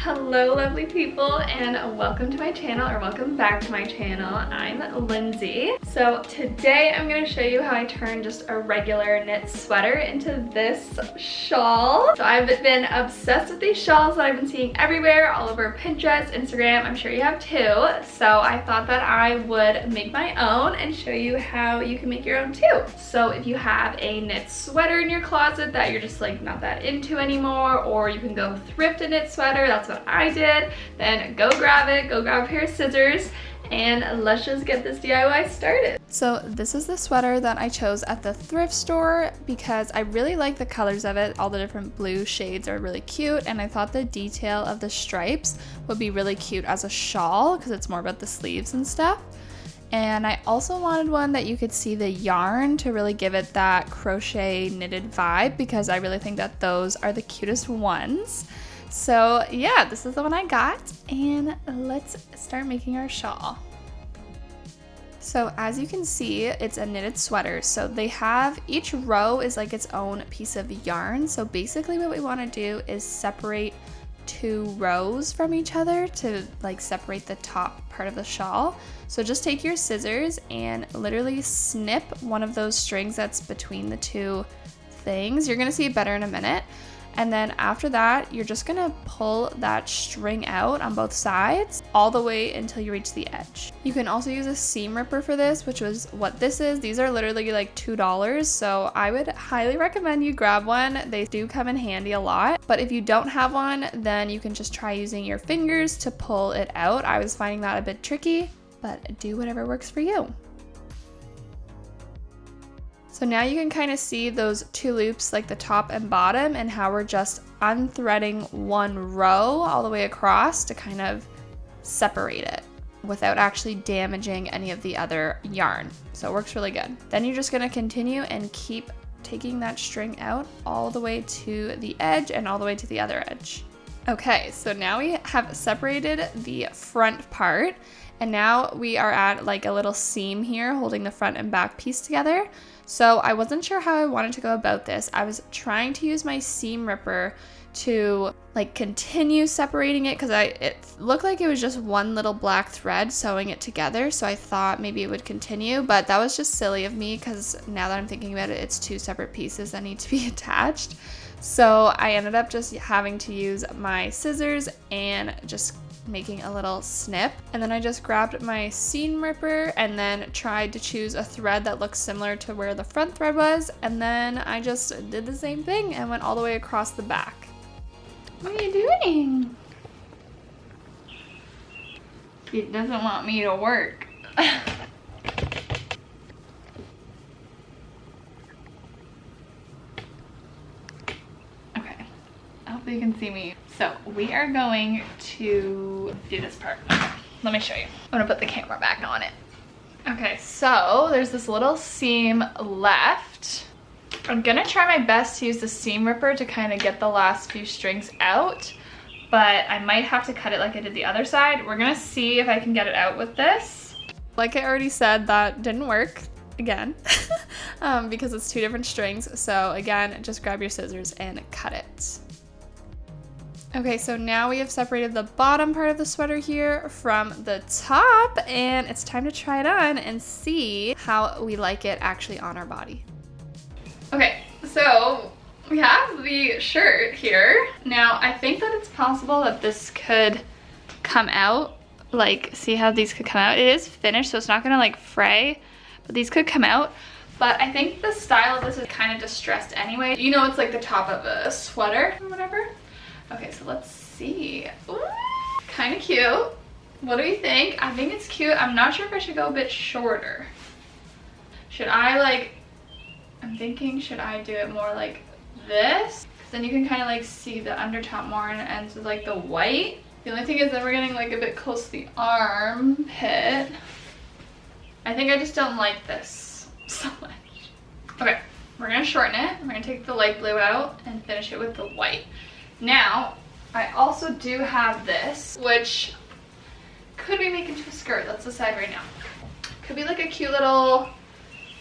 Hello lovely people, and welcome to my channel, or welcome back to my channel. I'm Lindsay. So today I'm going to show you how I turn just a regular knit sweater into this shawl. So I've been obsessed with these shawls that I've been seeing everywhere, all over Pinterest, Instagram. I'm sure you have too. So I thought that I would make my own and show you how you can make your own too. So if you have a knit sweater in your closet that you're just like not that into anymore, or you can go thrift a knit sweater, that's what I did, then go grab it, go grab a pair of scissors, and let's just get this DIY started. So this is the sweater that I chose at the thrift store because I really like the colors of it. All the different blue shades are really cute, and I thought the detail of the stripes would be really cute as a shawl because it's more about the sleeves and stuff. And I also wanted one that you could see the yarn to really give it that crochet knitted vibe, because I really think that those are the cutest ones. So yeah, this is the one I got, and let's start making our shawl. So as you can see, it's a knitted sweater. So they have, each row is like its own piece of yarn. So basically what we want to do is separate two rows from each other to like separate the top part of the shawl. So just take your scissors and literally snip one of those strings that's between the two things. You're gonna see it better in a minute. And then after that, you're just gonna pull that string out on both sides all the way until you reach the edge. You can also use a seam ripper for this, which was what this is. These are literally like $2, so I would highly recommend you grab one. They do come in handy a lot, but if you don't have one, then you can just try using your fingers to pull it out. I was finding that a bit tricky, but do whatever works for you. So now you can kind of see those two loops, like the top and bottom, and how we're just unthreading one row all the way across to kind of separate it without actually damaging any of the other yarn. So it works really good. Then you're just going to continue and keep taking that string out all the way to the edge and all the way to the other edge. Okay, so now we have separated the front part, and now we are at like a little seam here holding the front and back piece together. So I wasn't sure how I wanted to go about this. I was trying to use my seam ripper to like continue separating it, because it looked like it was just one little black thread sewing it together. So I thought maybe it would continue, but that was just silly of me, because now that I'm thinking about it, it's two separate pieces that need to be attached. So I ended up just having to use my scissors and just making a little snip, and then I just grabbed my seam ripper and then tried to choose a thread that looks similar to where the front thread was, and then I just did the same thing and went all the way across the back. What are you doing? It doesn't want me to work. You can see me. So we are going to do this part. Okay, let me show you. I'm gonna put the camera back on it. Okay, so there's this little seam left. I'm gonna try my best to use the seam ripper to kind of get the last few strings out, but I might have to cut it like I did the other side. We're gonna see if I can get it out with this. Like I already said, that didn't work again because it's two different strings. So again, just grab your scissors and cut it. Okay, so now we have separated the bottom part of the sweater here from the top, and it's time to try it on and see how we like it actually on our body. Okay, so we have the shirt here. Now, I think that it's possible that this could come out. Like, see how these could come out? It is finished, so it's not gonna like fray, but these could come out. But I think the style of this is kind of distressed anyway. You know, it's like the top of a sweater or whatever. Okay, so let's see. Ooh, kind of cute. What do you think? I think it's cute. I'm not sure if I should go a bit shorter. Should I like, I'm thinking, should I do it more like this? Then you can kind of like see the undertop more, and it ends with like the white. The only thing is that we're getting like a bit close to the armpit. I think I just don't like this so much. Okay, we're gonna shorten it. We're gonna take the light blue out and finish it with the white. Now, I also do have this, which could we make into a skirt? Let's decide right now. Could be like a cute little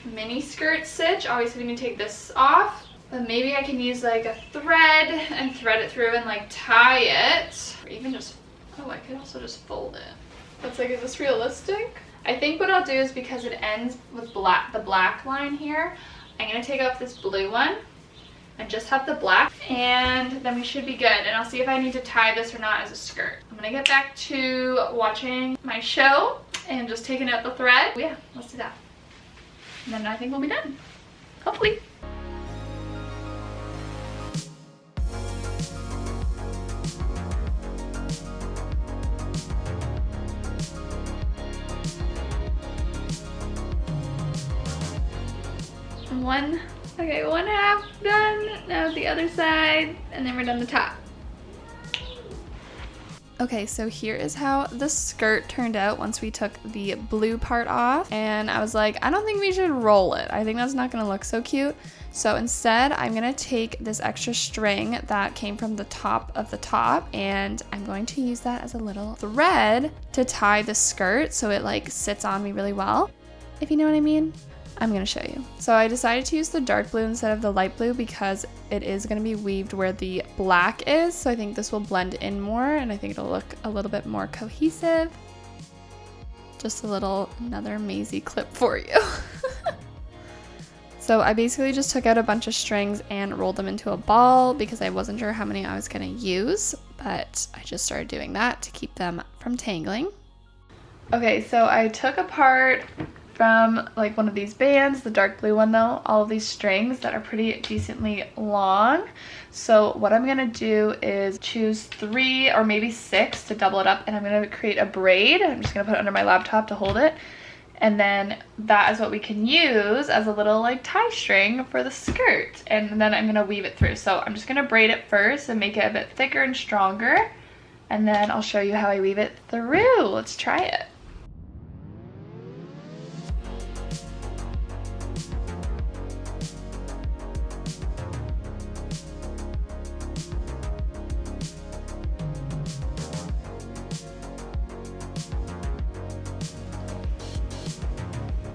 mini skirt stitch. Obviously we need to take this off. But maybe I can use like a thread and thread it through and like tie it. Or even just, oh, I could also just fold it. That's like, is this realistic? I think what I'll do is, because it ends with black, the black line here, I'm gonna take off this blue one and just have the black, and then we should be good. And I'll see if I need to tie this or not as a skirt. I'm gonna get back to watching my show and just taking out the thread. Yeah, let's do that. And then I think we'll be done, hopefully. One half done. Now the other side, and then we're done the top. Okay, so here is how the skirt turned out once we took the blue part off. And I was like, I don't think we should roll it. I think that's not gonna look so cute. So instead, I'm gonna take this extra string that came from the top of the top, and I'm going to use that as a little thread to tie the skirt so it like sits on me really well, if you know what I mean. I'm gonna show you. So I decided to use the dark blue instead of the light blue because it is gonna be weaved where the black is. So I think this will blend in more, and I think it'll look a little bit more cohesive. Just another mazy clip for you. So I basically just took out a bunch of strings and rolled them into a ball because I wasn't sure how many I was gonna use, but I just started doing that to keep them from tangling. Okay, so I took apart from like one of these bands, the dark blue one though, all of these strings that are pretty decently long. So what I'm gonna do is choose 3 or maybe 6 to double it up, and I'm gonna create a braid. I'm just gonna put it under my laptop to hold it. And then that is what we can use as a little like tie string for the skirt. And then I'm gonna weave it through. So I'm just gonna braid it first and make it a bit thicker and stronger. And then I'll show you how I weave it through. Let's try it.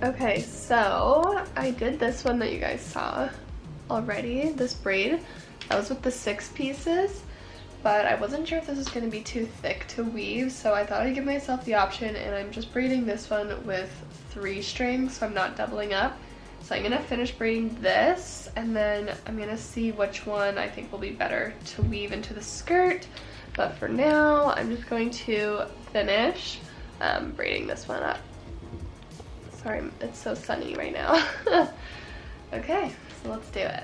Okay, so I did this one that you guys saw already, this braid. That was with the 6 pieces, but I wasn't sure if this was going to be too thick to weave, so I thought I'd give myself the option, and I'm just braiding this one with 3 strings, so I'm not doubling up. So I'm going to finish braiding this, and then I'm going to see which one I think will be better to weave into the skirt. But for now, I'm just going to finish braiding this one up. Sorry, it's so sunny right now. Okay, so let's do it.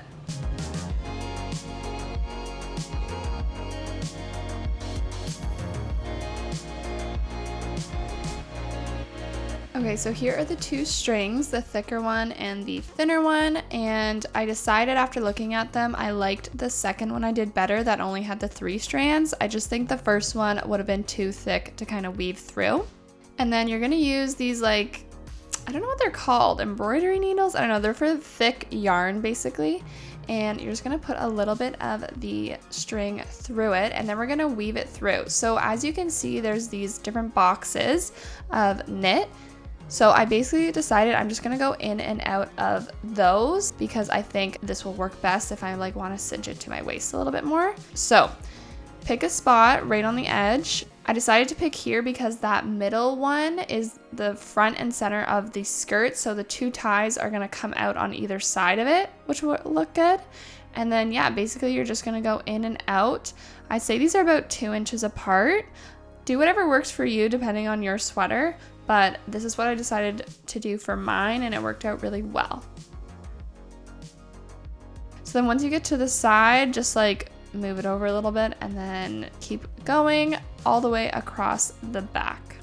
Okay, so here are the 2 strings, the thicker one and the thinner one, and I decided after looking at them, I liked the second one I did better that only had the 3 strands. I just think the first one would have been too thick to kind of weave through. And then you're gonna use these like, I don't know what they're called, embroidery needles? I don't know, they're for thick yarn basically. And you're just gonna put a little bit of the string through it, and then we're gonna weave it through. So as you can see, there's these different boxes of knit. So I basically decided I'm just gonna go in and out of those because I think this will work best if I like wanna cinch it to my waist a little bit more. So pick a spot right on the edge. I decided to pick here because that middle one is the front and center of the skirt, so the 2 ties are gonna come out on either side of it, which will look good. And then yeah, basically you're just gonna go in and out. I say these are about 2 inches apart. Do whatever works for you depending on your sweater, but this is what I decided to do for mine, and it worked out really well. So then once you get to the side, just like move it over a little bit and then keep going all the way across the back.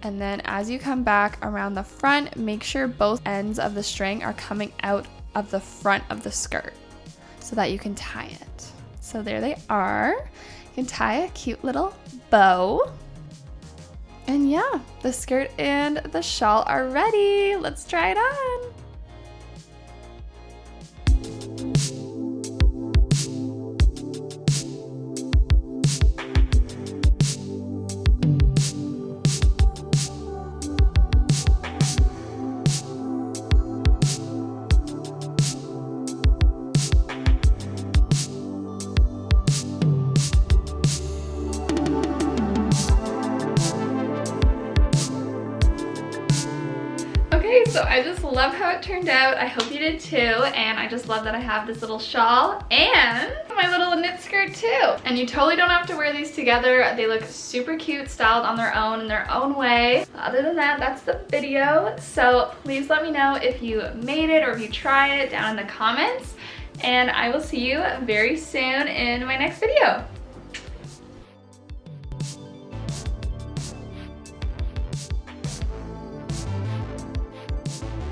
And then as you come back around the front, make sure both ends of the string are coming out of the front of the skirt so that you can tie it. So there they are. You can tie a cute little bow. And yeah, the skirt and the shawl are ready. Let's try it on. I just love how it turned out. I hope you did too. And I just love that I have this little shawl and my little knit skirt too. And you totally don't have to wear these together. They look super cute, styled on their own in their own way. Other than that, that's the video. So please let me know if you made it or if you try it down in the comments. And I will see you very soon in my next video.